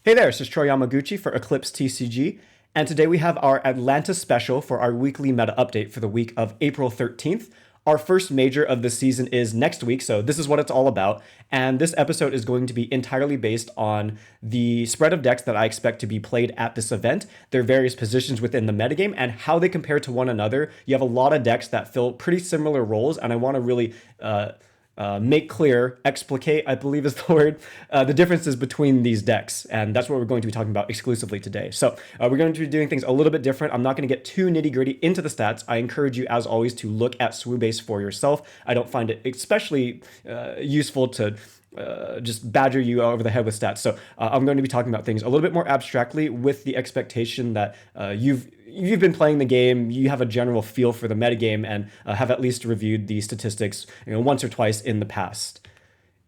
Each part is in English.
Hey there, this is Troy Yamaguchi for Eclipse TCG, and today we have our Atlanta special for our weekly meta update for the week of April 13th. Our first major of the season is next week, so this is what it's all about, and this episode is going to be entirely based on the spread of decks that I expect to be played at this event, their various positions within the metagame, and how they compare to one another. You have a lot of decks that fill pretty similar roles, and I want to really make clear, explicate, I believe is the word, the differences between these decks. And that's what we're going to be talking about exclusively today. So we're going to be doing things a little bit different. I'm not going to get too nitty gritty into the stats. I encourage you, as always, to look at SWU-base for yourself. I don't find it especially useful to just badger you over the head with stats. So I'm going to be talking about things a little bit more abstractly with the expectation that you've been playing the game, you have a general feel for the metagame, and have at least reviewed the statistics once or twice in the past.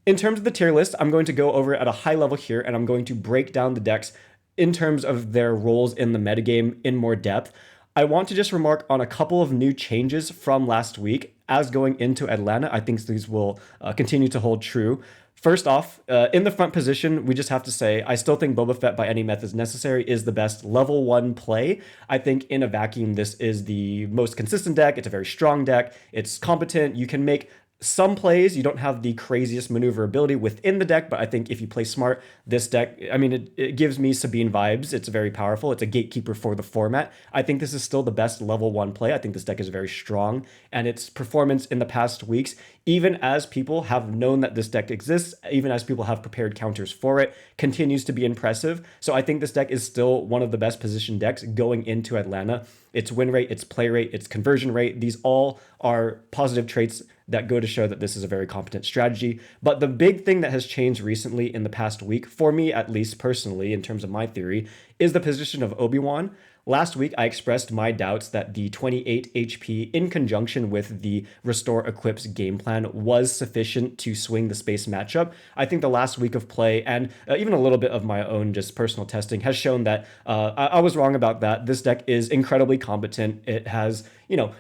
In terms of the tier list, I'm going to go over it at a high level here, and I'm going to break down the decks in terms of their roles in the metagame in more depth. I want to just remark on a couple of new changes from last week. As going into Atlanta, I think these will continue to hold true. First off, in the front position, we just have to say, I still think Boba Fett by any methods necessary is the best level 1 play. I think in a vacuum, this is the most consistent deck. It's a very strong deck. It's competent. You can make some plays. You don't have the craziest maneuverability within the deck, but I think if you play smart, this deck, it gives me Sabine vibes. It's very powerful. It's a gatekeeper for the format. I think this is still the best level 1 play. I think this deck is very strong, and its performance in the past weeks, even as people have known that this deck exists, even as people have prepared counters for it, continues to be impressive. So I think this deck is still one of the best positioned decks going into Atlanta. Its win rate, its play rate, its conversion rate, these all are positive traits that go to show that this is a very competent strategy. But the big thing that has changed recently in the past week, for me at least personally, in terms of my theory, is the position of Obi-Wan. Last week, I expressed my doubts that the 28 HP in conjunction with the Restore Eclipse game plan was sufficient to swing the space matchup. I think the last week of play and even a little bit of my own just personal testing has shown that I was wrong about that. This deck is incredibly competent. It has,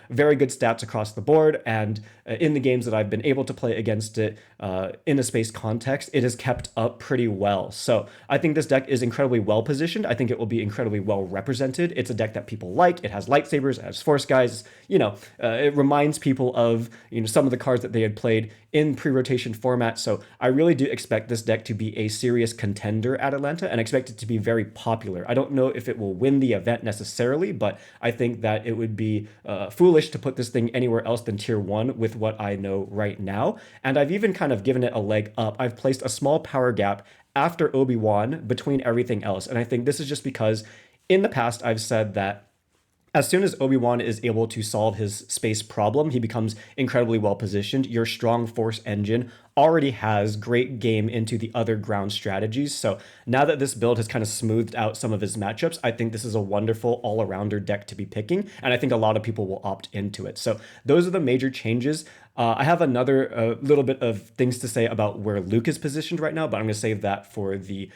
very good stats across the board, and in the games that I've been able to play against it in a space context, it has kept up pretty well. So I think this deck is incredibly well positioned. I think it will be incredibly well represented. It's a deck that people like. It has lightsabers, it has force guys. It reminds people of some of the cards that they had played in pre-rotation format. So I really do expect this deck to be a serious contender at Atlanta, and expect it to be very popular. I don't know if it will win the event necessarily, but I think that it would be foolish to put this thing anywhere else than tier 1 with what I know right now. And I've even kind of given it a leg up. I've placed a small power gap after Obi-Wan between everything else. And I think this is just because in the past I've said that as soon as Obi-Wan is able to solve his space problem, he becomes incredibly well positioned. Your strong force engine already has great game into the other ground strategies. So now that this build has kind of smoothed out some of his matchups, I think this is a wonderful all-arounder deck to be picking, and I think a lot of people will opt into it. So those are the major changes. I have another little bit of things to say about where Luke is positioned right now, but I'm going to save that for the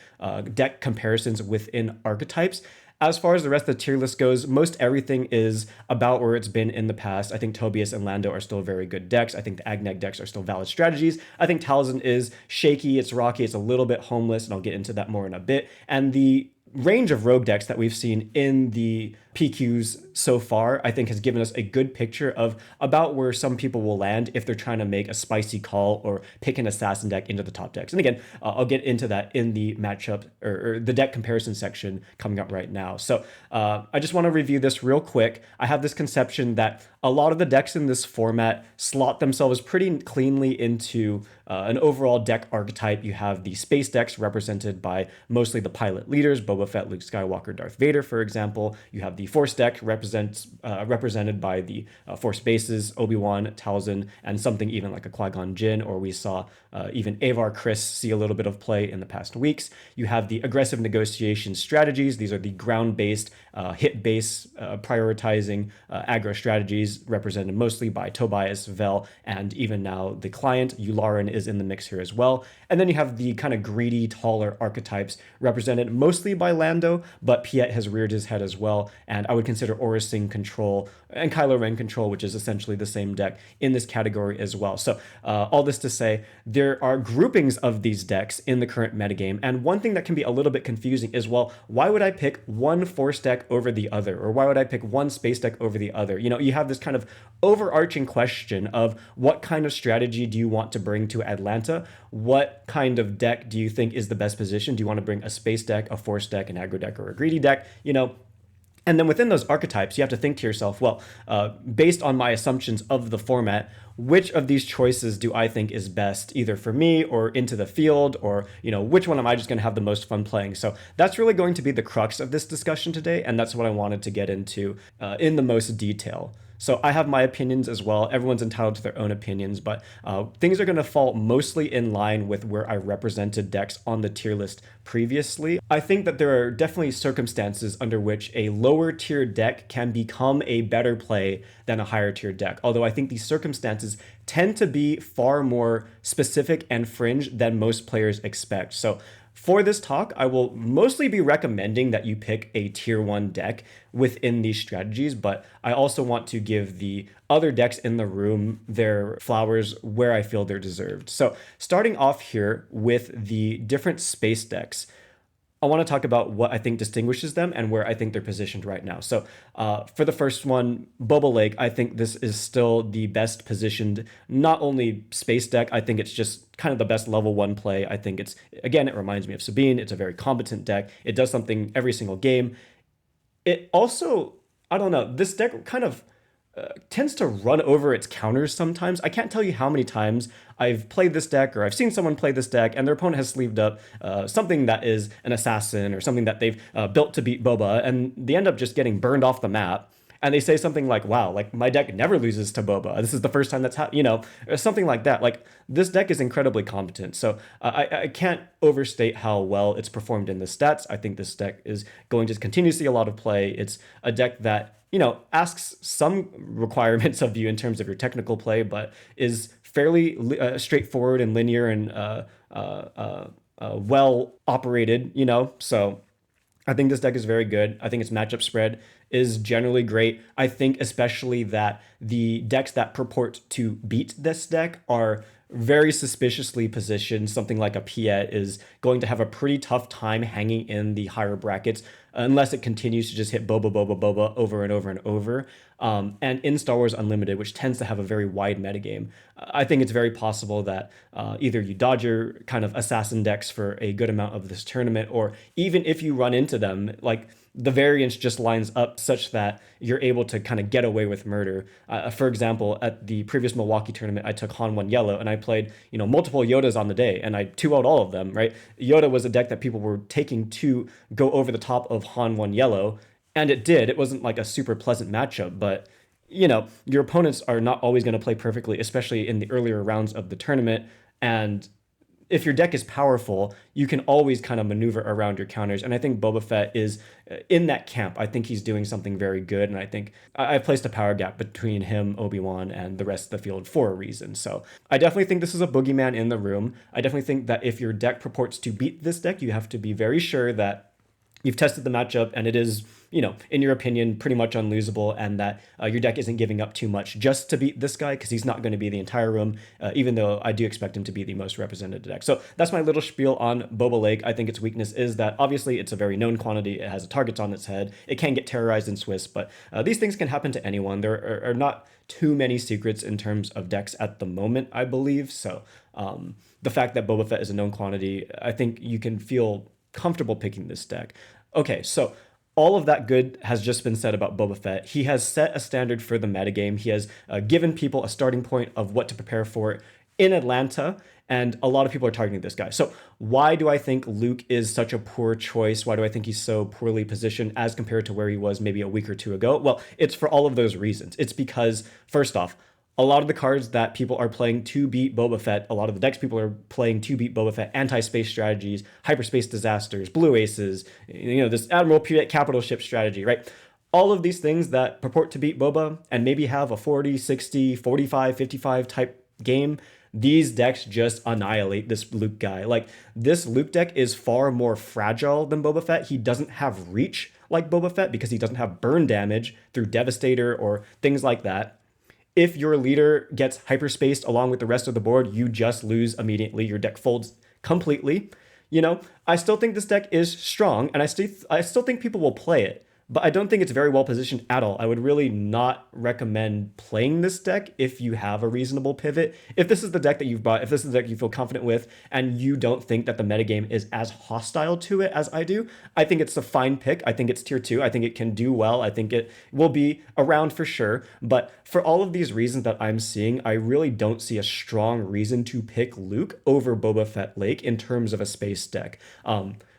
deck comparisons within archetypes. As far as the rest of the tier list goes, most everything is about where it's been in the past. I think Tobias and Lando are still very good decks. I think the Ag-Neg decks are still valid strategies. I think Talzin is shaky, it's rocky, it's a little bit homeless, and I'll get into that more in a bit. And the range of rogue decks that we've seen in the PQs so far, I think has given us a good picture of about where some people will land if they're trying to make a spicy call or pick an assassin deck into the top decks. And again, I'll get into that in the matchup or the deck comparison section coming up right now. So I just want to review this real quick. I have this conception that a lot of the decks in this format slot themselves pretty cleanly into an overall deck archetype. You have the space decks represented by mostly the pilot leaders, Boba Fett, Luke Skywalker, Darth Vader, for example. You have the Force deck represented by the Force bases, Obi-Wan, Talzin, and something even like a Qui-Gon Jinn, or we saw even Avar Chris see a little bit of play in the past weeks. You have the aggressive negotiation strategies. These are the ground-based, hit-based, prioritizing aggro strategies represented mostly by Tobias, Vel, and even now the client, Yularen, is in the mix here as well. And then you have the kind of greedy, taller archetypes represented mostly by by Lando, but Piett has reared his head as well, and I would consider Aurra control and Kylo Ren control, which is essentially the same deck, in this category as well. So all this to say, there are groupings of these decks in the current metagame, and one thing that can be a little bit confusing is, well, why would I pick one Force deck over the other, or why would I pick one Space deck over the other? You know, you have this kind of overarching question of what kind of strategy do you want to bring to Atlanta? What kind of deck do you think is the best position? Do you want to bring a Space deck, a Force deck, an aggro deck, or a greedy deck? You know, and then within those archetypes, you have to think to yourself, well, based on my assumptions of the format, which of these choices do I think is best, either for me or into the field, or, you know, which one am I just going to have the most fun playing? So that's really going to be the crux of this discussion today, and that's what I wanted to get into in the most detail. So I have my opinions as well. Everyone's entitled to their own opinions, but things are going to fall mostly in line with where I represented decks on the tier list previously. I think that there are definitely circumstances under which a lower tier deck can become a better play than a higher tier deck. Although I think these circumstances tend to be far more specific and fringe than most players expect. So for this talk, I will mostly be recommending that you pick a tier 1 deck within these strategies, but I also want to give the other decks in the room their flowers where I feel they're deserved. So starting off here with the different space decks, I want to talk about what I think distinguishes them and where I think they're positioned right now. So for the first one, Boba Lake, I think this is still the best positioned, not only space deck, I think it's just kind of the best level 1 play. I think it's, again, it reminds me of Sabine. It's a very competent deck. It does something every single game. It also, I don't know, this deck kind of tends to run over its counters sometimes. I can't tell you how many times I've played this deck, or I've seen someone play this deck, and their opponent has sleeved up something that is an assassin, or something that they've built to beat Boba, and they end up just getting burned off the map. And they say something like, wow, like my deck never loses to Boba. This is the first time that's happened, you know, or something like that. Like, this deck is incredibly competent. So I can't overstate how well it's performed in the stats. I think this deck is going to continue to see a lot of play. It's a deck that, you know, asks some requirements of you in terms of your technical play, but is fairly straightforward and linear and well operated, you know. So I think this deck is very good. I think its matchup spread is generally great. I think especially that the decks that purport to beat this deck are very suspiciously positioned. Something like a Piett is going to have a pretty tough time hanging in the higher brackets unless it continues to just hit Boba, Boba, Boba over and over and over. And in Star Wars Unlimited, which tends to have a very wide metagame, I think it's very possible that either you dodge your kind of assassin decks for a good amount of this tournament, or even if you run into them, like, the variance just lines up such that you're able to kind of get away with murder. For example, at the previous Milwaukee tournament, I took Han 1 yellow, and I played, you know, multiple Yodas on the day, and I 2-0'd all of them, right? Yoda was a deck that people were taking to go over the top of Han 1 yellow, and it did. It wasn't like a super pleasant matchup, but, you know, your opponents are not always going to play perfectly, especially in the earlier rounds of the tournament, and if your deck is powerful, you can always kind of maneuver around your counters. And I think Boba Fett is in that camp. I think he's doing something very good. And I think I've placed a power gap between him, Obi-Wan, and the rest of the field for a reason. So I definitely think this is a boogeyman in the room. I definitely think that if your deck purports to beat this deck, you have to be very sure that you've tested the matchup and it is, you know, in your opinion, pretty much unlosable, and that your deck isn't giving up too much just to beat this guy, because he's not going to be the entire room, even though I do expect him to be the most represented deck. So that's my little spiel on Boba Lake. I think its weakness is that obviously it's a very known quantity. It has a target on its head. It can get terrorized in Swiss, but these things can happen to anyone. There are not too many secrets in terms of decks at the moment, I believe. So the fact that Boba Fett is a known quantity, I think you can feel comfortable picking this deck. Okay, so all of that good has just been said about Boba Fett. He has set a standard for the metagame. He has given people a starting point of what to prepare for in Atlanta, and a lot of people are targeting this guy. So why do I think Luke is such a poor choice? Why do I think he's so poorly positioned as compared to where he was maybe a week or two ago? Well, it's for all of those reasons. It's because, first off, a lot of the cards that people are playing to beat Boba Fett, a lot of the decks people are playing to beat Boba Fett, anti-space strategies, hyperspace disasters, blue aces, you know, this Admiral Piett capital ship strategy, right? All of these things that purport to beat Boba and maybe have a 40, 60, 45, 55 type game, these decks just annihilate this Luke guy. Like, this Luke deck is far more fragile than Boba Fett. He doesn't have reach like Boba Fett because he doesn't have burn damage through Devastator or things like that. If your leader gets hyperspaced along with the rest of the board, you just lose immediately. Your deck folds completely. I still think this deck is strong, and I still think people will play it, but I don't think it's very well positioned at all. I would really not recommend playing this deck if you have a reasonable pivot. If this is the deck that you've bought, if this is the deck you feel confident with, and you don't think that the metagame is as hostile to it as I do, I think it's a fine pick. I think it's tier 2. I think it can do well. I think it will be around for sure. But for all of these reasons that I'm seeing, I really don't see a strong reason to pick Luke over Boba Fett Lake in terms of a space deck.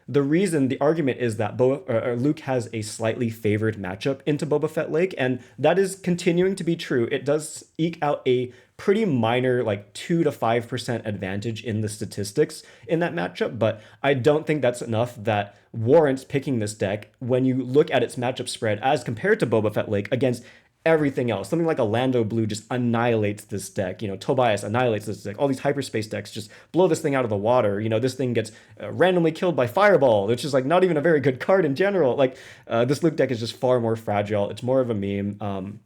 The argument is that Luke has a slightly favored matchup into Boba Fett Lake, and that is continuing to be true. It does eke out a pretty minor, like 2 to 5% advantage in the statistics in that matchup, but I don't think that's enough that warrants picking this deck when you look at its matchup spread as compared to Boba Fett Lake against everything else. Something like a Lando Blue just annihilates this deck. Tobias annihilates this deck. All these hyperspace decks just blow this thing out of the water. This thing gets randomly killed by Fireball, which is like not even a very good card in general. Like, this Luke deck is just far more fragile. It's more of a meme.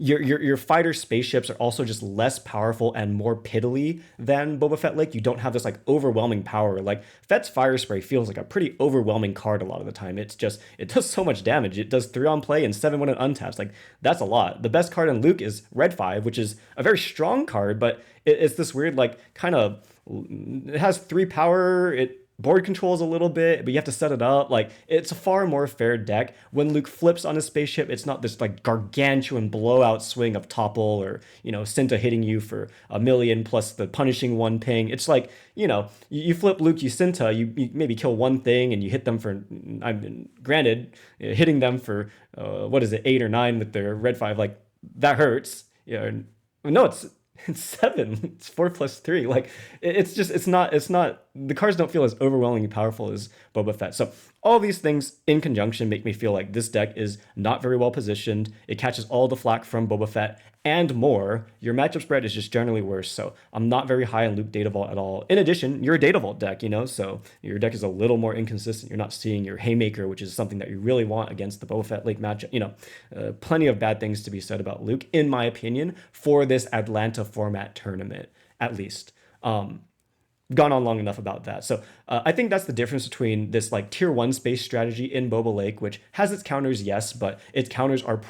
Your fighter spaceships are also just less powerful and more piddly than Boba Fett Lake. You don't have this like overwhelming power. Like, Fett's Fire Spray feels like a pretty overwhelming card a lot of the time. It does so much damage. It does 3 on play and 7 when it untaps. Like, that's a lot. The best card in Luke is Red 5, which is a very strong card, but it's this weird like kind of, it has 3 power. It board controls a little bit, but you have to set it up. Like, it's a far more fair deck. When Luke flips on his spaceship, it's not this like gargantuan blowout swing of topple or, Cinta hitting you for 1,000,000 plus the punishing 1 ping. It's like, you flip Luke, you Cinta, you maybe kill 1 thing and you hit them for, granted, hitting them for, 8 or 9 with their red 5, like, that hurts. No, it's 7. It's 4 plus 3. Like, it's not the cards don't feel as overwhelmingly powerful as Boba Fett. So all these things in conjunction make me feel like this deck is not very well positioned. It catches all the flack from Boba Fett and more. Your matchup spread is just generally worse. So I'm not very high on Luke Data Vault at all. In addition, you're a Data Vault deck, so your deck is a little more inconsistent. You're not seeing your Haymaker, which is something that you really want against the Boba Fett Lake matchup. Plenty of bad things to be said about Luke, in my opinion, for this Atlanta format tournament, at least. Gone on long enough about that. So I think that's the difference between this like tier 1 space strategy in Boba Lake, which has its counters, yes, but its counters are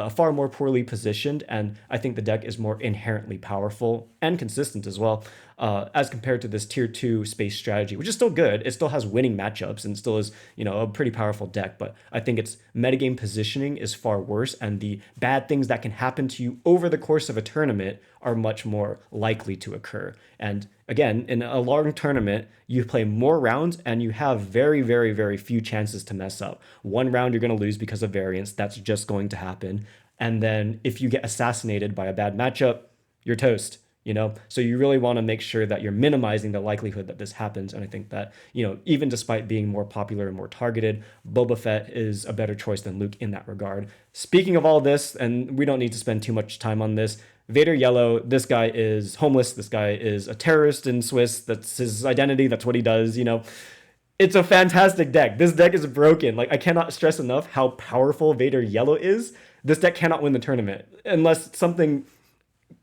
far more poorly positioned, and I think the deck is more inherently powerful and consistent as well, as compared to this tier 2 space strategy, which is still good. It still has winning matchups and still is, a pretty powerful deck, but I think its metagame positioning is far worse, and the bad things that can happen to you over the course of a tournament are much more likely to occur. And again, in a long tournament, you play more rounds and you have very, very, very few chances to mess up. 1 round you're going to lose because of variance. That's just going to happen. And then if you get assassinated by a bad matchup, you're toast. So you really want to make sure that you're minimizing the likelihood that this happens. And I think that, even despite being more popular and more targeted, Boba Fett is a better choice than Luke in that regard. Speaking of all this, and we don't need to spend too much time on this, Vader Yellow, this guy is homeless. This guy is a terrorist in Swiss. That's his identity. That's what he does. It's a fantastic deck. This deck is broken. Like, I cannot stress enough how powerful Vader Yellow is. This deck cannot win the tournament unless something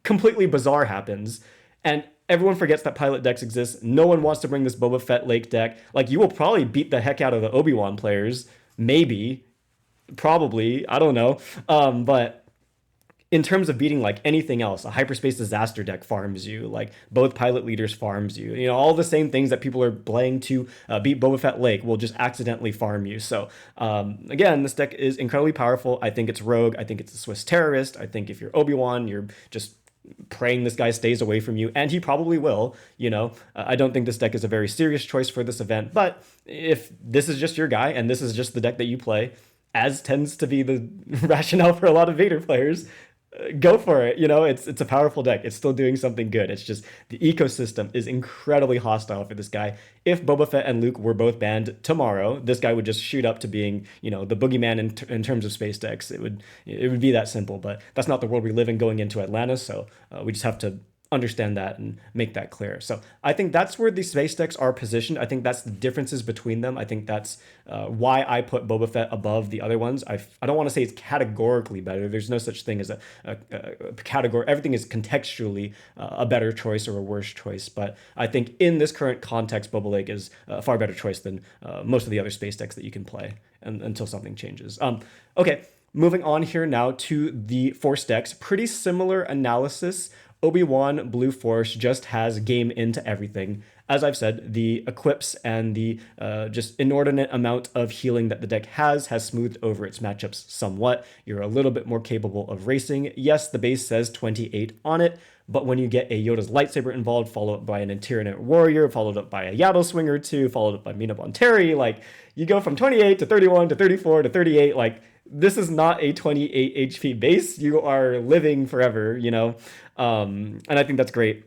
completely bizarre happens, and everyone forgets that pilot decks exist. No one wants to bring this Boba Fett Lake deck. Like, you will probably beat the heck out of the Obi-Wan players, maybe, probably, I don't know. But in terms of beating like anything else, a hyperspace disaster deck farms you, like both pilot leaders farms you. All the same things that people are playing to beat Boba Fett Lake will just accidentally farm you. So again, this deck is incredibly powerful. I think it's rogue. I think it's a Swiss terrorist. I think if you're Obi-Wan, you're just praying this guy stays away from you, and he probably will. I don't think this deck is a very serious choice for this event, but if this is just your guy and this is just the deck that you play, as tends to be the rationale for a lot of Vader players, go for it. It's a powerful deck. It's still doing something good. It's just the ecosystem is incredibly hostile for this guy. If Boba Fett and Luke were both banned tomorrow, this guy would just shoot up to being, the boogeyman in terms of space decks. It would be that simple, but that's not the world we live in going into Atlanta. So we just have to understand that and make that clear. So I think that's where these space decks are positioned. I think that's the differences between them. I think that's why I put Boba Fett above the other ones. I don't want to say it's categorically better. There's no such thing as a category. Everything is contextually a better choice or a worse choice. But I think in this current context, Boba Lake is a far better choice than most of the other space decks that you can play until something changes. Okay, moving on here now to the Force decks. Pretty similar analysis. Obi-Wan Blue Force just has game into everything. As I've said, the equips and the just inordinate amount of healing that the deck has smoothed over its matchups somewhat. You're a little bit more capable of racing. Yes, the base says 28 on it, but when you get a Yoda's lightsaber involved, followed up by an Interior Warrior, followed up by a Yaddle Swinger 2, followed up by Mina Bonteri, like, you go from 28 to 31 to 34 to 38, like, this is not a 28 HP base. You are living forever, you know? And I think that's great.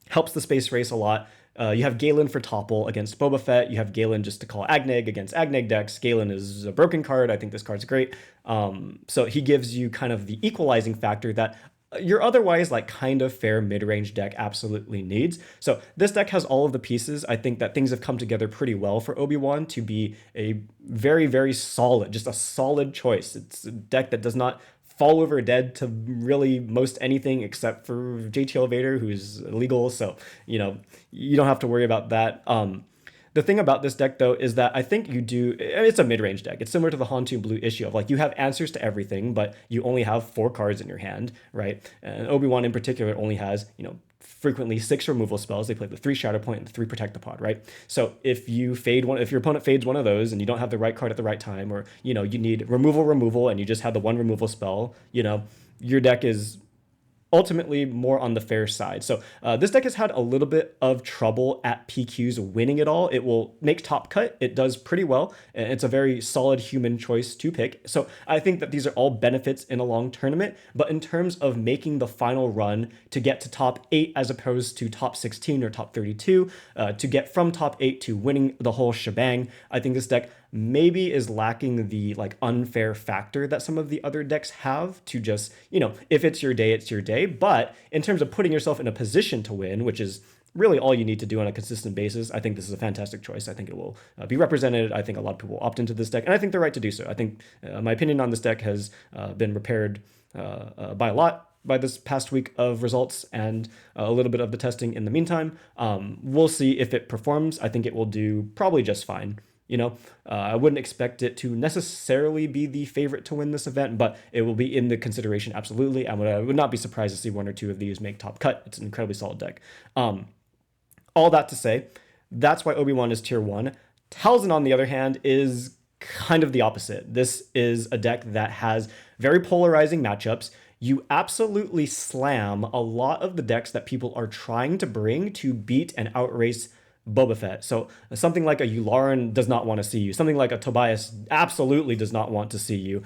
Helps the space race a lot. You have Galen for topple against Boba Fett. You have Galen just to call Agneg against Agneg decks. Galen is a broken card. I think this card's great. So he gives you kind of the equalizing factor that your otherwise like kind of fair mid-range deck absolutely needs. So this deck has all of the pieces. I think that things have come together pretty well for Obi-Wan to be a very, very solid, just a solid choice. It's a deck that does not fall over dead to really most anything except for JTL Vader, who's illegal. So, you know, you don't have to worry about that. The thing about this deck, though, is that I think you do, it's a mid-range deck. It's similar to the Hantu Blue issue of like, you have answers to everything, but you only have 4 cards in your hand, right? And Obi-Wan in particular only has, you know, frequently 6 removal spells. They play the 3 Shatterpoint and the 3 Protect the Pod, right? So if you fade one, if your opponent fades one of those and you don't have the right card at the right time, or, you know, you need removal, and you just have the 1 removal spell, you know, your deck is ultimately more on the fair side. So this deck has had a little bit of trouble at PQs winning it all. It will make top cut. It does pretty well. And it's a very solid human choice to pick. So I think that these are all benefits in a long tournament. But in terms of making the final run to get to top 8 as opposed to top 16 or top 32, to get from top 8 to winning the whole shebang, I think this deck maybe is lacking the like unfair factor that some of the other decks have to just, you know, if it's your day, it's your day. But in terms of putting yourself in a position to win, which is really all you need to do on a consistent basis, I think this is a fantastic choice. I think it will be represented. I think a lot of people will opt into this deck, and I think they're right to do so. I think my opinion on this deck has been repaired by a lot by this past week of results and a little bit of the testing in the meantime. We'll see if it performs. I think it will do probably just fine. You know, I wouldn't expect it to necessarily be the favorite to win this event, but it will be in the consideration, absolutely. I would not be surprised to see 1 or 2 of these make top cut. It's an incredibly solid deck. All that to say, that's why Obi-Wan is tier 1. Talzin, on the other hand, is kind of the opposite. This is a deck that has very polarizing matchups. You absolutely slam a lot of the decks that people are trying to bring to beat and outrace Boba Fett. So something like a Yularen does not want to see you. Something like a Tobias absolutely does not want to see you.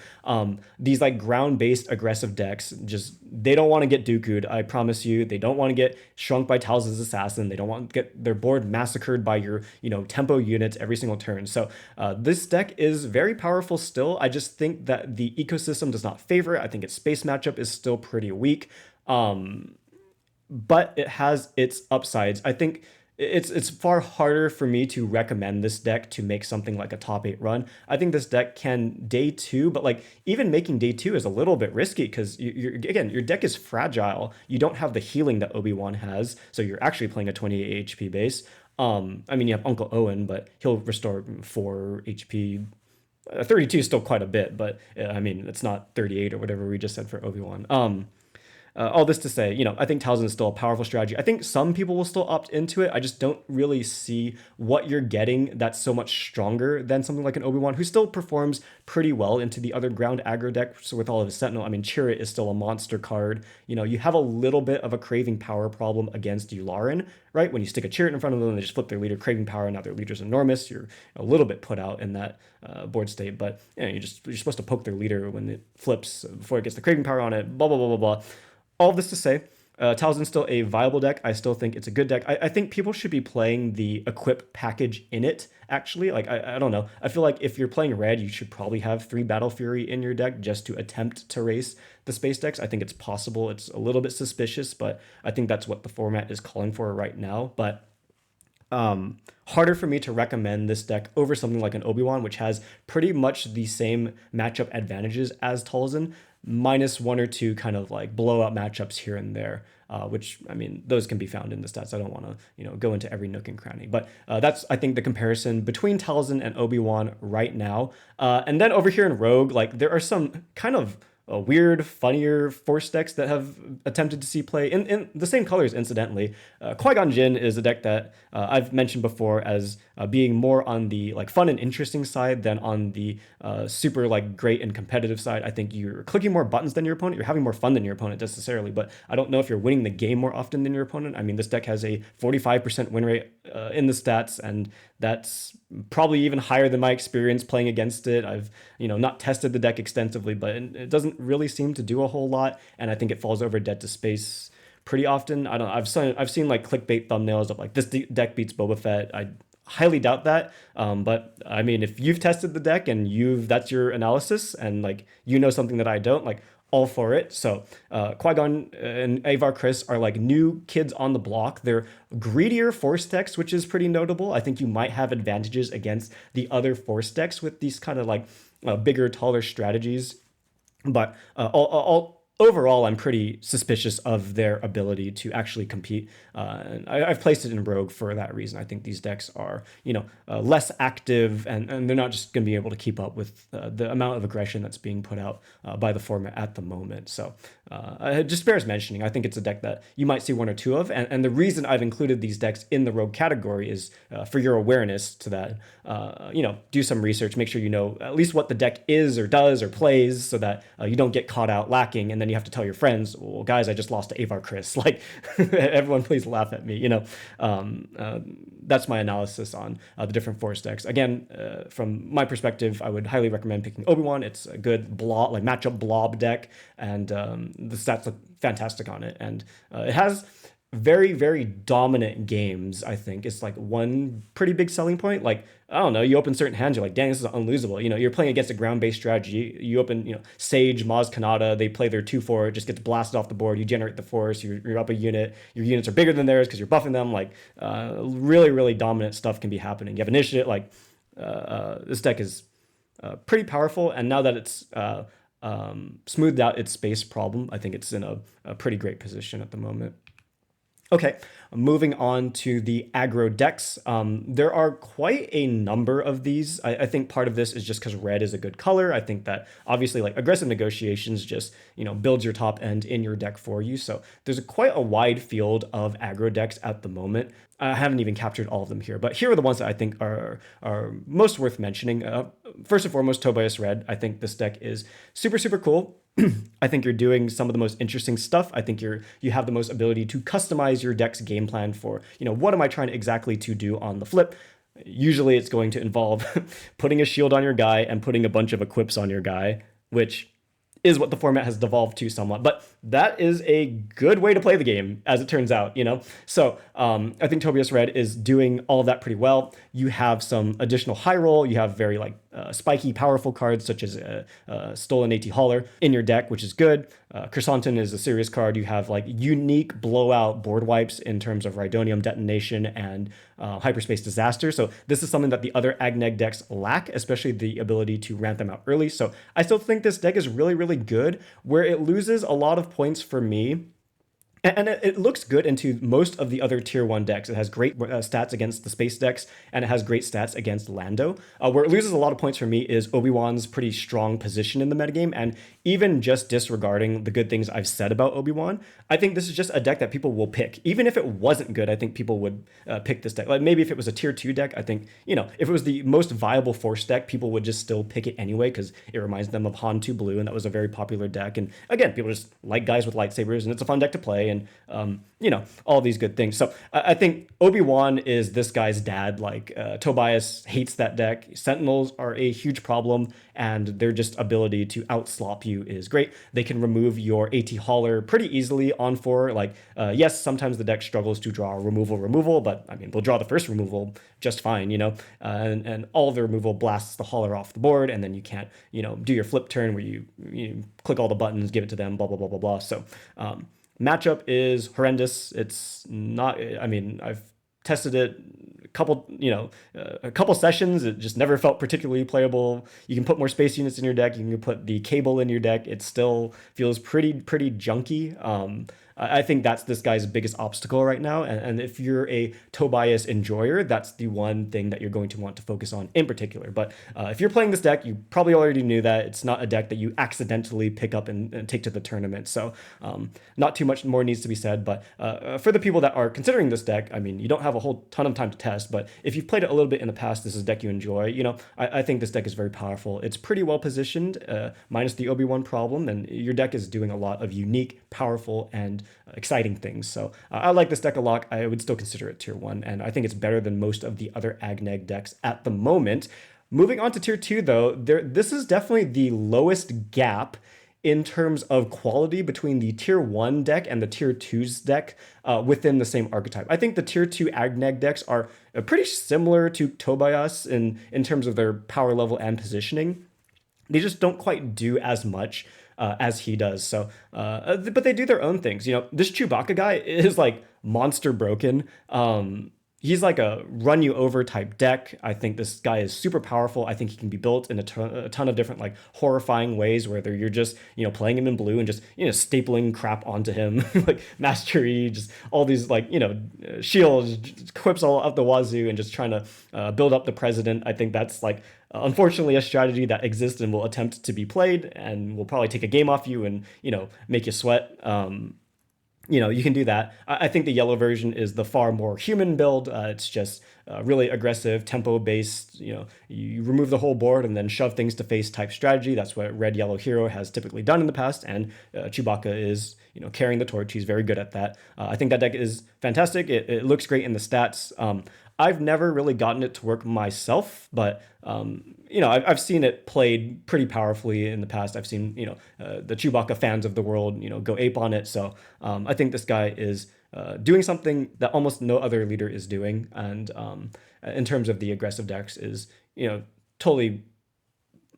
These like ground-based aggressive decks, just they don't want to get Dooku'd, I promise you. They don't want to get shrunk by Talzin's assassin. They don't want to get their board massacred by your, you know, tempo units every single turn. So this deck is very powerful still. I just think that the ecosystem does not favor it. I think its space matchup is still pretty weak. But it has its upsides. I think it's far harder for me to recommend this deck to make something like a top 8 run. I think this deck can day 2, but like even making day 2 is a little bit risky because again, your deck is fragile. You don't have the healing that Obi-Wan has, so you're actually playing a 28 HP base. I mean, you have Uncle Owen, but he'll restore 4 HP. 32 is still quite a bit, but I mean, it's not 38 or whatever we just said for Obi-Wan. All this to say, you know, I think Talzin is still a powerful strategy. I think some people will still opt into it. I just don't really see what you're getting that's so much stronger than something like an Obi-Wan, who still performs pretty well into the other ground aggro deck. So with all of his Sentinel, I mean, Chirrut is still a monster card. You know, you have a little bit of a craving power problem against Yularen, right? When you stick a Chirrut in front of them, they just flip their leader, craving power, and now their leader's enormous. You're a little bit put out in that board state, but you know, you're supposed to poke their leader when it flips before it gets the craving power on it, blah, blah, blah, blah, blah. All this to say, Talzin's still a viable deck. I still think it's a good deck. I think people should be playing the equip package in it, actually. Like, I don't know. I feel like if you're playing red, you should probably have 3 Battle Fury in your deck just to attempt to race the space decks. I think it's possible. It's a little bit suspicious, but I think that's what the format is calling for right now. But harder for me to recommend this deck over something like an Obi-Wan, which has pretty much the same matchup advantages as Talzin, minus 1 or 2 kind of like blowout matchups here and there, which, I mean, those can be found in the stats. I don't want to, go into every nook and cranny, but that's, I think, the comparison between Talzin and Obi-Wan right now. And then over here in Rogue, like, there are some kind of weird, funnier Force decks that have attempted to see play in the same colors, incidentally. Qui-Gon Jinn is a deck that I've mentioned before as being more on the like fun and interesting side than on the super like great and competitive side. I think you're clicking more buttons than your opponent. You're having more fun than your opponent necessarily, but I don't know if you're winning the game more often than your opponent. I mean, this deck has a 45% win rate in the stats, and that's probably even higher than my experience playing against it. I've, not tested the deck extensively, but it doesn't really seem to do a whole lot, and I think it falls over Dead to Space pretty often. I don't know. I've seen like clickbait thumbnails of like this deck beats Boba Fett. I highly doubt that. But I mean, if you've tested the deck and that's your analysis, and like something that I don't, like, all for it. So Qui-Gon and Avar Chris are like new kids on the block. They're greedier Force decks, which is pretty notable. I think you might have advantages against the other Force decks with these kind of like bigger, taller strategies. But overall, I'm pretty suspicious of their ability to actually compete. And I've placed it in Rogue for that reason. I think these decks are, less active, and they're not just going to be able to keep up with the amount of aggression that's being put out by the format at the moment. So it just bears mentioning. I think it's a deck that you might see 1 or 2 of. And the reason I've included these decks in the Rogue category is for your awareness to that. Do some research, make sure you know at least what the deck is or does or plays, so that you don't get caught out lacking, and then you have to tell your friends, well, guys, I just lost to Avar Chris. Like, everyone please laugh at me. That's my analysis on the different Force decks. Again, from my perspective, I would highly recommend picking Obi-Wan. It's a good matchup blob deck, and the stats look fantastic on it. And it has very, very dominant games. I think it's like one pretty big selling point. Like, I don't know, you open certain hands, you're like, dang, this is unlosable. You're playing against a ground-based strategy. You open, Sage, Maz Kanata, they play their 2/4, it just gets blasted off the board. You generate the Force, you're up a unit. Your units are bigger than theirs because you're buffing them. Like, really, really dominant stuff can be happening. You have initiative. Like, this deck is pretty powerful, and now that it's smoothed out its space problem, I think it's in a pretty great position at the moment. Okay, moving on to the aggro decks. There are quite a number of these. I think part of this is just because red is a good color. I think that obviously like aggressive negotiations just, builds your top end in your deck for you. So there's quite a wide field of aggro decks at the moment. I haven't even captured all of them here, but here are the ones that I think are most worth mentioning. First and foremost, Tobias Red. I think this deck is super, super cool. I think you're doing some of the most interesting stuff. I think you have the most ability to customize your deck's game plan for, what am I trying exactly to do on the flip? Usually it's going to involve putting a shield on your guy and putting a bunch of equips on your guy, which is what the format has devolved to somewhat, but that is a good way to play the game, as it turns out, So I think Tobias Red is doing all of that pretty well. You have some additional high roll. You have very spiky, powerful cards such as Stolen AT Hauler in your deck, which is good. Chrysanthemum is a serious card. You have unique blowout board wipes in terms of Rhydonium Detonation and Hyperspace Disaster. So this is something that the other Agneg decks lack, especially the ability to ramp them out early. So I still think this deck is really, really good. Where it loses a lot of points for me, and it looks good into most of the other tier 1 decks. It has great stats against the space decks, and it has great stats against Lando. Where it loses a lot of points for me is Obi-Wan's pretty strong position in the metagame, and even just disregarding the good things I've said about Obi-Wan, I think this is just a deck that people will pick. Even if it wasn't good, I think people would pick this deck. Like, maybe if it was a tier 2 deck, I think, if it was the most viable Force deck, people would just still pick it anyway, because it reminds them of Han 2 Blue, and that was a very popular deck. And again, people just like guys with lightsabers, and it's a fun deck to play, and and all these good things. So I think Obi-Wan is this guy's dad. Like Tobias hates that deck. Sentinels are a huge problem, and their just ability to outslop you is great. They can remove your AT Hauler pretty easily on 4. Like yes, sometimes the deck struggles to draw removal, but I mean, we'll draw the first removal just fine, and all the removal blasts the Hauler off the board, and then you can't, do your flip turn where you click all the buttons, give it to them, blah, blah, blah, blah, blah. So matchup is horrendous. It's not, I mean, I've tested it a couple sessions. It just never felt particularly playable. You can put more space units in your deck. You can put the cable in your deck. It still feels pretty junky. I think that's this guy's biggest obstacle right now. And if you're a Tobias enjoyer, that's the one thing that you're going to want to focus on in particular. But if you're playing this deck, you probably already knew that it's not a deck that you accidentally pick up and take to the tournament. So not too much more needs to be said. But for the people that are considering this deck, I mean, you don't have a whole ton of time to test, but if you've played it a little bit in the past, this is a deck you enjoy. I think this deck is very powerful. It's pretty well positioned, minus the Obi-Wan problem, and your deck is doing a lot of unique, powerful, and exciting things. So I like this deck a lot. I would still consider it tier 1, and I think it's better than most of the other AGNEG decks at the moment. Moving on to tier 2, though, this is definitely the lowest gap in terms of quality between the tier 1 deck and the tier 2's deck within the same archetype. I think the tier 2 AGNEG decks are pretty similar to Tobias in terms of their power level and positioning. They just don't quite do as much as he does. So, but they do their own things. This Chewbacca guy is like monster broken. He's like a run you over type deck. I think this guy is super powerful. I think he can be built in a ton of different like horrifying ways, whether you're just, playing him in blue and just, stapling crap onto him, like mastery, just all these like, shields, quips all up the wazoo and just trying to build up the president. I think that's like, unfortunately, a strategy that exists and will attempt to be played and will probably take a game off you and, make you sweat. You can do that. I think the yellow version is the far more human build. It's just really aggressive, tempo-based, you remove the whole board and then shove things to face type strategy. That's what Red Yellow Hero has typically done in the past, and Chewbacca is, carrying the torch. He's very good at that. I think that deck is fantastic. It looks great in the stats. I've never really gotten it to work myself, but I've seen it played pretty powerfully in the past. I've seen the Chewbacca fans of the world go ape on it. So I think this guy is doing something that almost no other leader is doing, and in terms of the aggressive decks is totally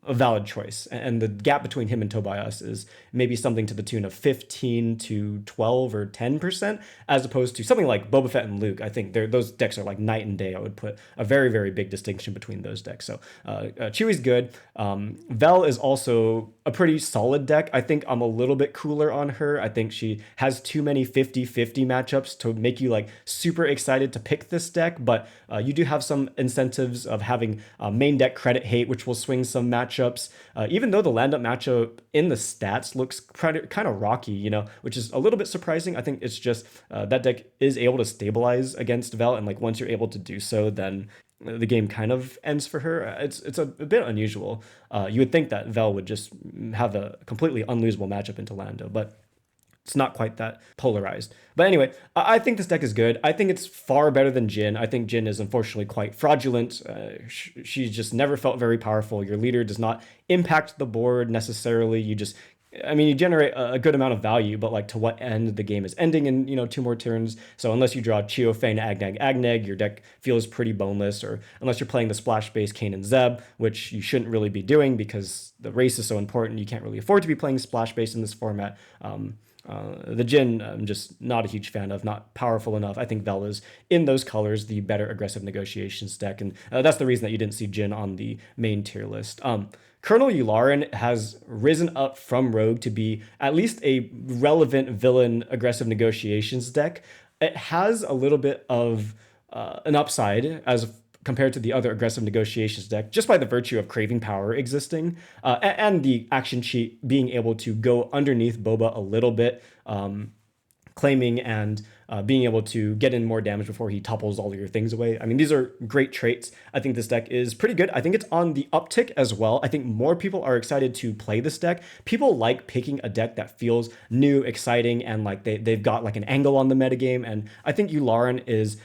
a valid choice. And the gap between him and Tobias is maybe something to the tune of 15 to 12 or 10%, as opposed to something like Boba Fett and Luke. I think those decks are like night and day. I would put a very, very big distinction between those decks. So Chewie's good. Vel is also a pretty solid deck. I think I'm a little bit cooler on her. I think she has too many 50-50 matchups to make you like super excited to pick this deck, but you do have some incentives of having main deck credit hate, which will swing some matchups. Even though the Lando matchup in the stats looks kind of rocky, which is a little bit surprising. I think it's just that deck is able to stabilize against Vel, and like once you're able to do so, then the game kind of ends for her. It's a bit unusual. You would think that Vel would just have a completely unlosable matchup into Lando, but it's not quite that polarized. But anyway, I think this deck is good. I think it's far better than Jin. I think Jin is unfortunately quite fraudulent. She just never felt very powerful. Your leader does not impact the board necessarily. You generate a good amount of value, but like to what end? The game is ending in, 2 more turns. So unless you draw Chio, Fane, Agneg, your deck feels pretty boneless, or unless you're playing the splash-based Kane and Zeb, which you shouldn't really be doing because the race is so important. You can't really afford to be playing splash-based in this format. The Jin, I'm just not a huge fan of, not powerful enough. I think Vel is, in those colors, the better aggressive negotiations deck, and that's the reason that you didn't see Jin on the main tier list. Colonel Yularen has risen up from Rogue to be at least a relevant villain aggressive negotiations deck. It has a little bit of an upside as compared to the other aggressive negotiations deck, just by the virtue of craving power existing, and the action cheat being able to go underneath Boba a little bit. claiming and being able to get in more damage before he topples all of your things away. I mean, these are great traits. I think this deck is pretty good. I think it's on the uptick as well. I think more people are excited to play this deck. People like picking a deck that feels new, exciting, and like they've got like an angle on the metagame. And I think Yularen is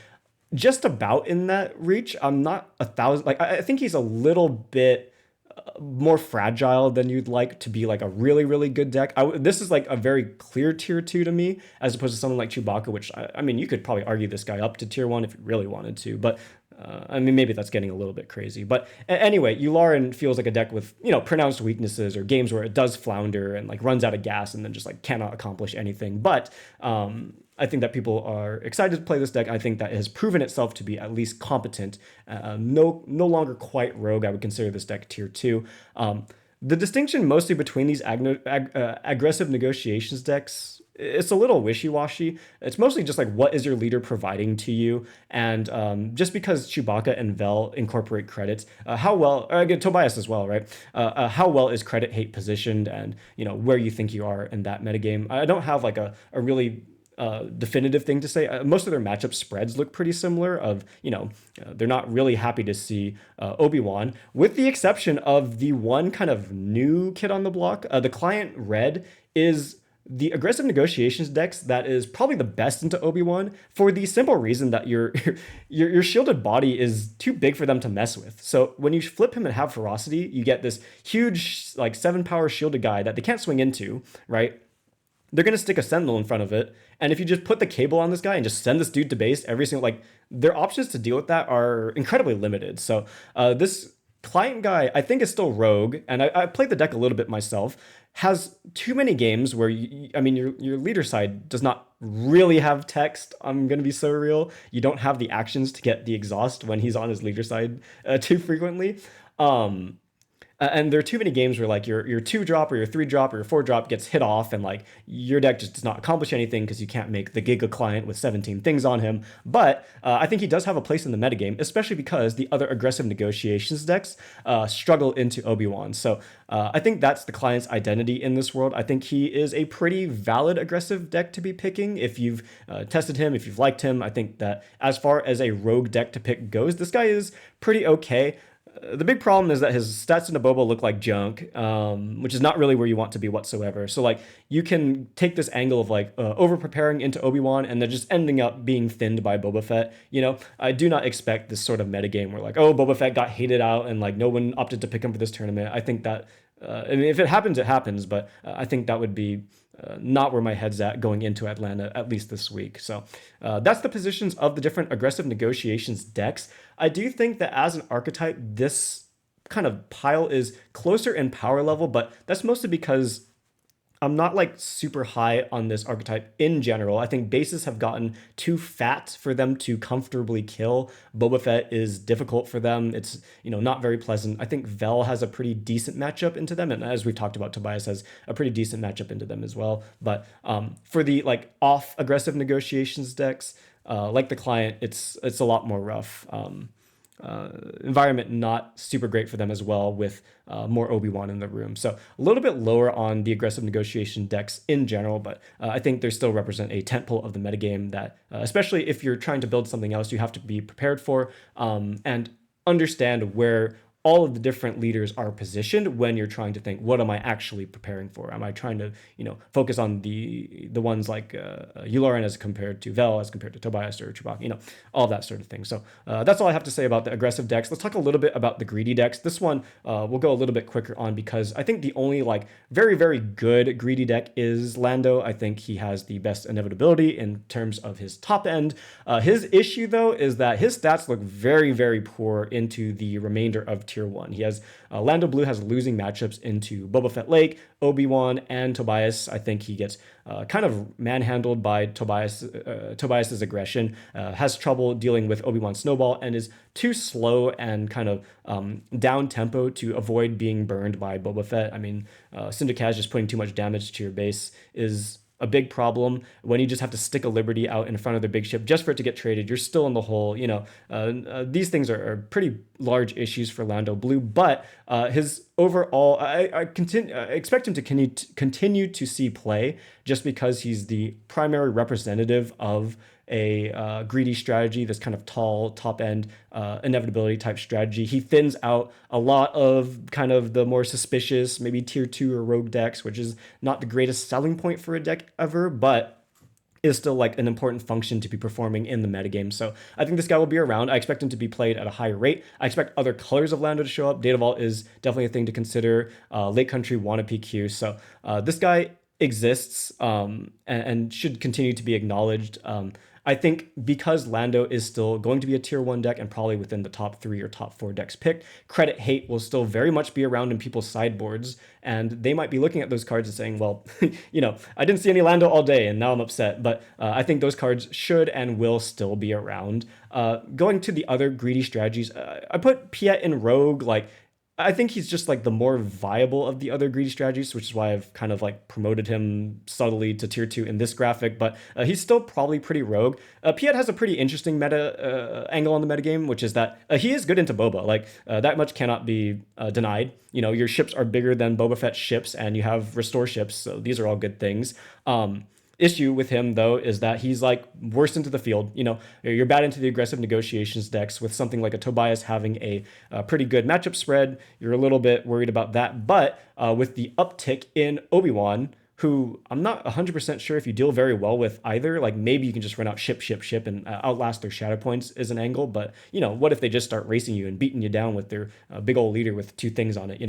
just about in that reach. I'm not 1,000, like I think he's a little bit more fragile than you'd like to be like a really, really good deck. This is like a very clear tier 2 to me, as opposed to something like Chewbacca, which I mean, you could probably argue this guy up to tier 1 if you really wanted to, but I mean, maybe that's getting a little bit crazy. But anyway, Yularen feels like a deck with, pronounced weaknesses or games where it does flounder and like runs out of gas and then just like cannot accomplish anything. But I think that people are excited to play this deck. I think that it has proven itself to be at least competent. No longer quite rogue. I would consider this deck tier 2. The distinction mostly between these aggressive negotiations decks, it's a little wishy-washy. It's mostly just like, what is your leader providing to you? And just because Chewbacca and Vel incorporate credits, how well, again, Tobias as well, right? How well is credit hate positioned, and where you think you are in that metagame? I don't have like a really definitive thing to say. Most of their matchup spreads look pretty similar. They're not really happy to see Obi-Wan, with the exception of the one kind of new kid on the block. The client Red is the aggressive negotiations decks that is probably the best into Obi-Wan, for the simple reason that your shielded body is too big for them to mess with. So when you flip him and have ferocity, you get this huge like 7-power shielded guy that they can't swing into, right? They're going to stick a sentinel in front of it. And if you just put the cable on this guy and just send this dude to base every single, like, their options to deal with that are incredibly limited. So this client guy, I think, is still rogue. And I played the deck a little bit myself. Has too many games where, your leader side does not really have text. I'm going to be so real. You don't have the actions to get the exhaust when he's on his leader side too frequently. And there are too many games where like your 2-drop or your 3-drop or your 4-drop gets hit off, and like your deck just does not accomplish anything because you can't make the Giga client with 17 things on him. But I think he does have a place in the metagame, especially because the other aggressive negotiations decks struggle into Obi-Wan. So I think that's the client's identity in this world. I think he is a pretty valid aggressive deck to be picking if you've tested him, if you've liked him. I think that as far as a rogue deck to pick goes, this guy is pretty okay. The big problem is that his stats into Boba look like junk, which is not really where you want to be whatsoever. So like you can take this angle of like over preparing into Obi-Wan and then just ending up being thinned by Boba Fett. I do not expect this sort of metagame where like, oh, Boba Fett got hated out and like no one opted to pick him for this tournament. I think that if it happens, it happens, but I think that would be not where my head's at going into Atlanta, at least this week. So that's the positions of the different aggressive negotiations decks. I do think that as an archetype, this kind of pile is closer in power level, but that's mostly because I'm not like super high on this archetype in general. I think bases have gotten too fat for them to comfortably kill. Boba Fett is difficult for them. It's, not very pleasant. I think Vel has a pretty decent matchup into them. And as we've talked about, Tobias has a pretty decent matchup into them as well. But for the like off aggressive negotiations decks, like the client, it's a lot more rough. Environment not super great for them as well, with more Obi-Wan in the room. So a little bit lower on the aggressive negotiation decks in general, but I think they still represent a tentpole of the metagame that, especially if you're trying to build something else, you have to be prepared for and understand where all of the different leaders are positioned when you're trying to think, what am I actually preparing for? Am I trying to, focus on the ones like Yularen as compared to Vel, as compared to Tobias or Chewbacca, all that sort of thing. So that's all I have to say about the aggressive decks. Let's talk a little bit about the greedy decks. This one we'll go a little bit quicker on because I think the only like very, very good greedy deck is Lando. I think he has the best inevitability in terms of his top end. His issue though is that his stats look very, very poor into the remainder of tier 1. He has Lando Blue has losing matchups into Boba Fett Lake, Obi-Wan, and Tobias. I think he gets kind of manhandled by Tobias's aggression, has trouble dealing with Obi-Wan Snowball, and is too slow and kind of down tempo to avoid being burned by Boba Fett. I mean, Syndicast just putting too much damage to your base is a big problem. When you just have to stick a Liberty out in front of their big ship just for it to get traded, you're still in the hole. These things are pretty large issues for Lando Blue, but his overall, I expect him to continue to see play just because he's the primary representative of a greedy strategy, this kind of tall, top end inevitability type strategy. He thins out a lot of kind of the more suspicious, maybe tier 2 or rogue decks, which is not the greatest selling point for a deck ever, but is still like an important function to be performing in the metagame. So I think this guy will be around. I expect him to be played at a higher rate. I expect other colors of Lando to show up. Data Vault is definitely a thing to consider. Late Country, Wanna PQ. So this guy exists and should continue to be acknowledged. I think because Lando is still going to be a tier 1 deck and probably within the top 3 or top 4 decks picked, Credit Hate will still very much be around in people's sideboards, and they might be looking at those cards and saying, well, I didn't see any Lando all day and now I'm upset, but I think those cards should and will still be around. Going to the other greedy strategies, I put Piett in Rogue. I think he's just like the more viable of the other greedy strategies, which is why I've kind of like promoted him subtly to tier 2 in this graphic, but he's still probably pretty rogue. Piett has a pretty interesting meta angle on the metagame, which is that he is good into Boba. That much cannot be denied. Your ships are bigger than Boba Fett's ships and you have restore ships, so these are all good things. Issue with him though is that he's like worse into the field. You're bad into the aggressive negotiations decks with something like a Tobias having a pretty good matchup spread. You're a little bit worried about that, but with the uptick in Obi-Wan, who I'm not 100% sure if you deal very well with either. Maybe you can just run out ship and outlast their shadow points is an angle, but what if they just start racing you and beating you down with their big old leader with 2 things on it?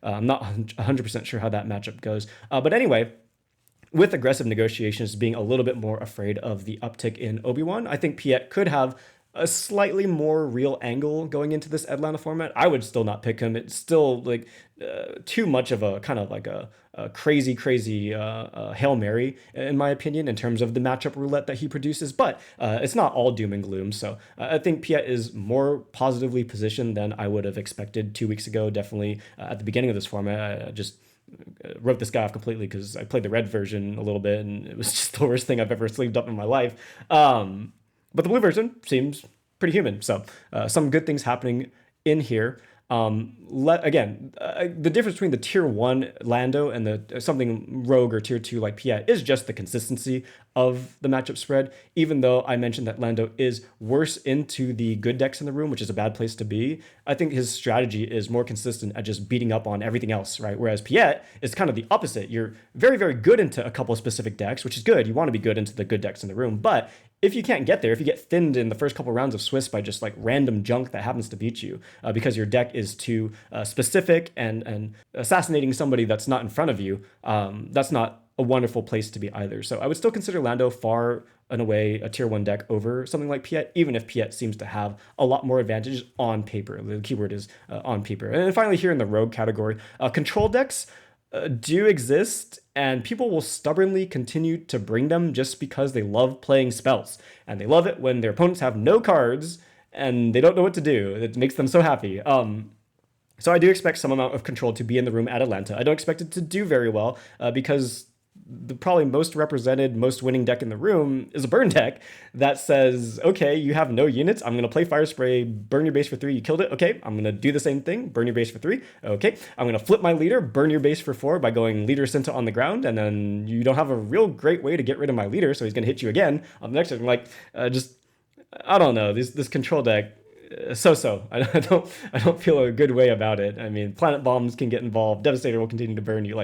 I'm not 100% sure how that matchup goes, but anyway, with aggressive negotiations being a little bit more afraid of the uptick in Obi-Wan, I think Piett could have a slightly more real angle going into this Atlanta format. I would still not pick him. It's still too much of a kind of like a crazy Hail Mary, in my opinion, in terms of the matchup roulette that he produces, but it's not all doom and gloom. So I think Piett is more positively positioned than I would have expected 2 weeks ago. Definitely at the beginning of this format, I just wrote this guy off completely because I played the red version a little bit and it was just the worst thing I've ever sleeved up in my life. But the blue version seems pretty human. So some good things happening in here. The difference between the tier 1 Lando and the something rogue or tier 2 like Piett is just the consistency of the matchup spread. Even though I mentioned that Lando is worse into the good decks in the room, which is a bad place to be, I think his strategy is more consistent at just beating up on everything else, right? Whereas Piett is kind of the opposite. You're very, very good into a couple of specific decks, which is good. You want to be good into the good decks in the room, but if you can't get there, if you get thinned in the first couple rounds of Swiss by just random junk that happens to beat you because your deck is too specific and assassinating somebody that's not in front of you, that's not a wonderful place to be either. So I would still consider Lando far and away a tier 1 deck over something like Piett, even if Piett seems to have a lot more advantages on paper. The keyword is on paper. And then finally here in the rogue category, control decks do exist, and people will stubbornly continue to bring them just because they love playing spells. And they love it when their opponents have no cards and they don't know what to do. It makes them so happy. So I do expect some amount of control to be in the room at Atlanta. I don't expect it to do very well because the probably most represented, most winning deck in the room is a burn deck that says, okay, you have no units. I'm going to play Fire Spray, burn your base for 3. You killed it. Okay, I'm going to do the same thing. Burn your base for 3. Okay, I'm going to flip my leader, burn your base for 4 by going leader Cinta on the ground. And then you don't have a real great way to get rid of my leader. So he's going to hit you again on the next turn. I don't know. This control deck, so. I don't feel a good way about it. I mean, planet bombs can get involved. Devastator will continue to burn you.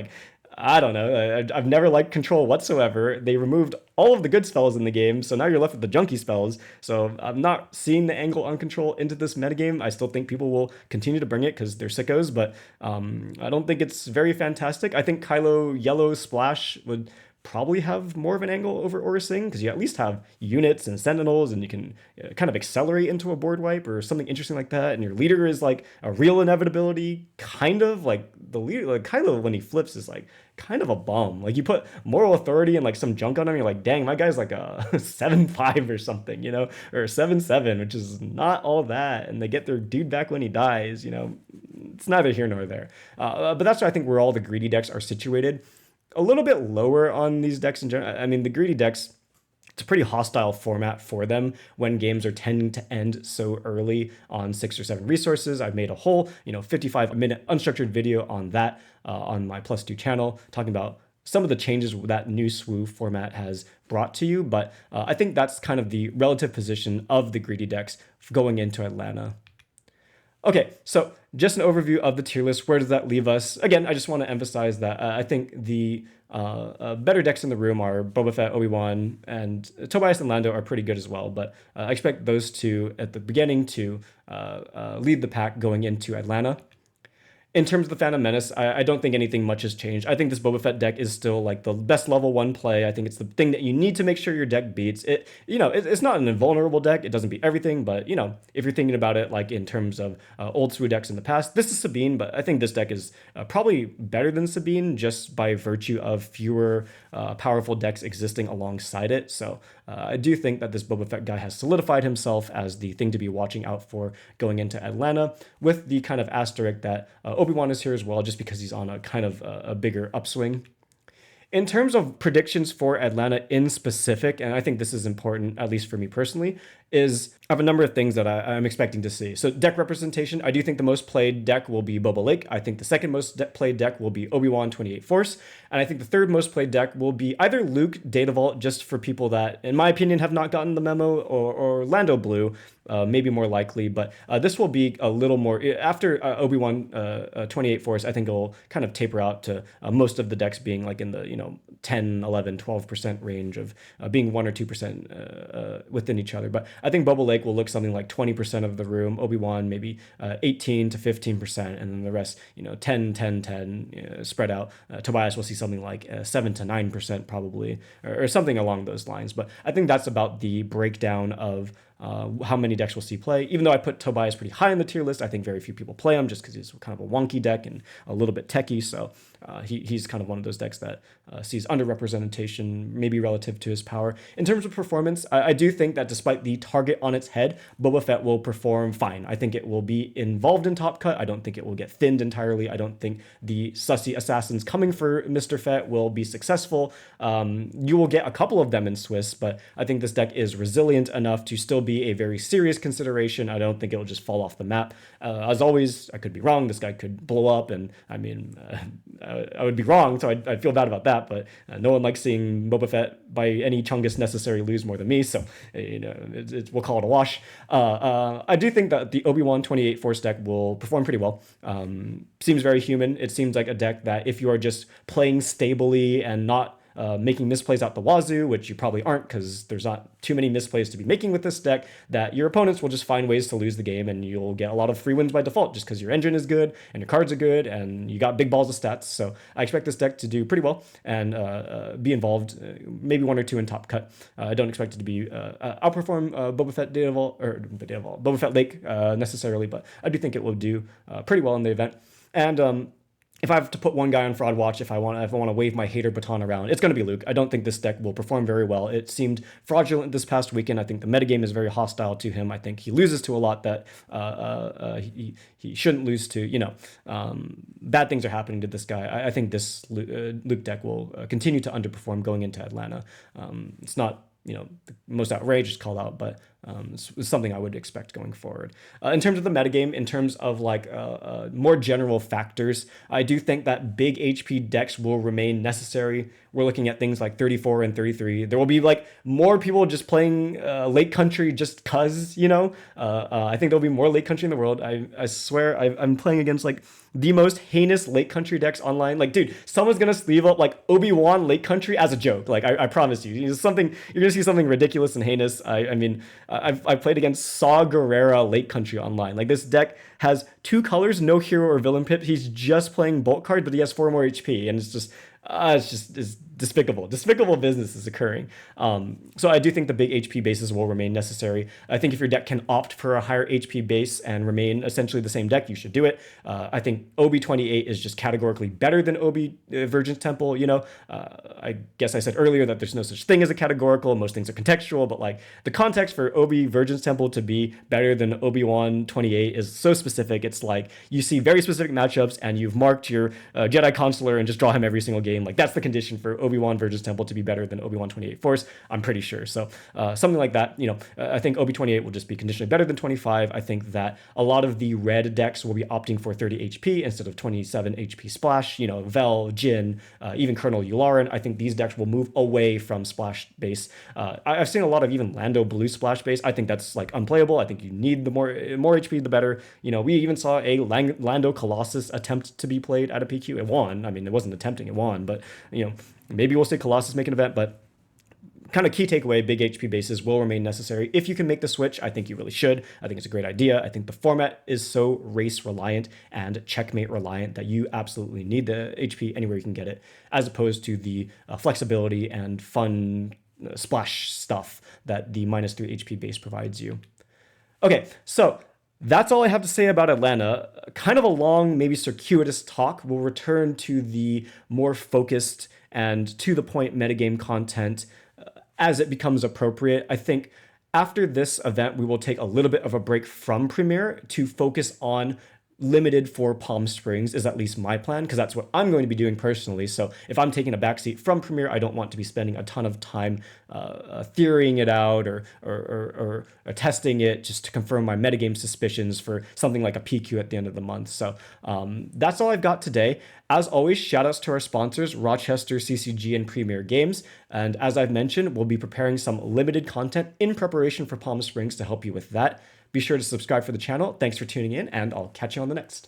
I don't know. I've never liked control whatsoever. They removed all of the good spells in the game, so now you're left with the junky spells. So I'm not seeing the angle on control into this metagame. I still think people will continue to bring it because they're sickos, but I don't think it's very fantastic. I think Kylo Yellow Splash would probably have more of an angle over Aurra Sing because you at least have units and sentinels and you can kind of accelerate into a board wipe or something interesting like that, and your leader is like a real inevitability, kind of like the leader. Kylo when he flips is kind of a bum. You put moral authority and some junk on him, you're like, dang, my guy's a 7-5 or something, or a 7-7, which is not all that, and they get their dude back when he dies. It's neither here nor there, but that's where I think where all the greedy decks are situated. a little bit lower on these decks in general. I mean, the greedy decks, it's a pretty hostile format for them when games are tending to end so early on 6 or 7 resources. I've made a whole, 55-minute unstructured video on that on my +2 channel, talking about some of the changes that new SWU format has brought to you. But I think that's kind of the relative position of the greedy decks going into Atlanta. Okay, so just an overview of the tier list. Where does that leave us? Again, I just want to emphasize that I think the better decks in the room are Boba Fett, Obi-Wan, and Tobias and Lando are pretty good as well. But I expect those two at the beginning to lead the pack going into Atlanta. In terms of the Phantom Menace, I don't think anything much has changed. I think this Boba Fett deck is still like the best level 1 play. I think it's the thing that you need to make sure your deck beats. It's not an invulnerable deck. It doesn't beat everything, but if you're thinking about it like in terms of old SWU decks in the past, this is Sabine, but I think this deck is probably better than Sabine just by virtue of fewer powerful decks existing alongside it. So I do think that this Boba Fett guy has solidified himself as the thing to be watching out for going into Atlanta, with the kind of asterisk that Obi-Wan is here as well, just because he's on a kind of a bigger upswing. In terms of predictions for Atlanta in specific, and I think this is important, at least for me personally, is I have a number of things that I'm expecting to see. So deck representation, I do think the most played deck will be Boba Lake. I think the second most played deck will be Obi-Wan 28 Force. And I think the third most played deck will be either Luke Data Vault, just for people that, in my opinion, have not gotten the memo, or Lando Blue, maybe more likely. But this will be a little more, after Obi-Wan 28 Force, I think it'll kind of taper out to most of the decks being like in the 10, 11, 12% range of being 1 or 2% within each other. But I think Boba Lake will look something like 20% of the room, Obi-Wan maybe 18 to 15%, and then the rest, 10, 10, 10 spread out. Tobias will see something like 7 to 9% probably, or something along those lines. But I think that's about the breakdown of how many decks we'll see play. Even though I put Tobias pretty high on the tier list, I think very few people play him just because he's kind of a wonky deck and a little bit techy. So he's kind of one of those decks that sees underrepresentation, maybe relative to his power. In terms of performance, I do think that despite the target on its head, Boba Fett will perform fine. I think it will be involved in top cut. I don't think it will get thinned entirely. I don't think the sussy assassins coming for Mr. Fett will be successful. You will get a couple of them in Swiss, but I think this deck is resilient enough to still be a very serious consideration. I don't think it'll just fall off the map. As always, I could be wrong. This guy could blow up, and I mean, I would be wrong, so I'd feel bad about that. But no one likes seeing Boba Fett by any chungus necessary lose more than me, so we'll call it a wash. I do think that the Obi-Wan 28 Force deck will perform pretty well. Seems very human. It seems like a deck that if you are just playing stably and not making misplays out the wazoo, which you probably aren't because there's not too many misplays to be making with this deck, that your opponents will just find ways to lose the game, and you'll get a lot of free wins by default just because your engine is good and your cards are good and you got big balls of stats. So I expect this deck to do pretty well and be involved, maybe 1 or 2 in top cut. I don't expect it to be outperform Boba Fett Data Vault, or Boba Fett Lake necessarily, but I do think it will do pretty well in the event. And if I have to put one guy on Fraud Watch, if I want to wave my hater baton around, it's going to be Luke. I don't think this deck will perform very well. It seemed fraudulent this past weekend. I think the metagame is very hostile to him. I think he loses to a lot that he shouldn't lose to. Bad things are happening to this guy. I think this Luke deck will continue to underperform going into Atlanta. It's not the most outrageous call out, but it's something I would expect going forward. In terms of the metagame, in terms of like more general factors, I do think that big HP decks will remain necessary. We're looking at things like 34 and 33. There will be like more people just playing Lake Country just cause, I think there'll be more Lake Country in the world. I swear I'm playing against like the most heinous Lake Country decks online. Like, dude, someone's gonna sleeve up like Obi-Wan Lake Country as a joke. Like, I promise you, you're gonna see something ridiculous and heinous. I've played against Saw Gerrera Lake Country online. Like, this deck has 2 colors, no hero or villain pip. He's just playing Bolt card, but he has 4 more HP, and it's despicable. Despicable business is occurring. So I do think the big HP bases will remain necessary. I think if your deck can opt for a higher HP base and remain essentially the same deck, you should do it. I think Obi 28 is just categorically better than Obi Virgin's Temple. I guess I said earlier that there's no such thing as a categorical. Most things are contextual, but like the context for Obi Virgin's Temple to be better than Obi-Wan 28 is so specific. It's like you see very specific matchups and you've marked your Jedi Consular and just draw him every single game. Like that's the condition for Obi-Wan Virgil's Temple to be better than Obi-Wan 28 Force, I'm pretty sure. So something like that, I think Obi-28 will just be conditionally better than 25. I think that a lot of the red decks will be opting for 30 HP instead of 27 HP splash. Vel, Jin, even Colonel Yularen. I think these decks will move away from splash base. I've seen a lot of even Lando blue splash base. I think that's like unplayable. I think you need the more HP, the better. We even saw a Lando Colossus attempt to be played at a PQ. It won. I mean, it wasn't attempting, it won. But maybe we'll see Colossus make an event. But kind of key takeaway, big HP bases will remain necessary. If you can make the switch, I think you really should. I think it's a great idea. I think the format is so race reliant and checkmate reliant that you absolutely need the HP anywhere you can get it, as opposed to the flexibility and fun splash stuff that the -3 HP base provides you. Okay, so that's all I have to say about Atlanta. Kind of a long, maybe circuitous talk. We'll return to the more focused and to the point metagame content as it becomes appropriate. I think after this event, we will take a little bit of a break from Premiere to focus on limited for Palm Springs, is at least my plan, because that's what I'm going to be doing personally. So if I'm taking a backseat from Premiere, I don't want to be spending a ton of time theorying it out or testing it just to confirm my metagame suspicions for something like a PQ at the end of the month. So that's all I've got today. As always, shout outs to our sponsors, Rochester, CCG, and Premier Games. And as I've mentioned, we'll be preparing some limited content in preparation for Palm Springs to help you with that. Be sure to subscribe for the channel. Thanks for tuning in, and I'll catch you on the next.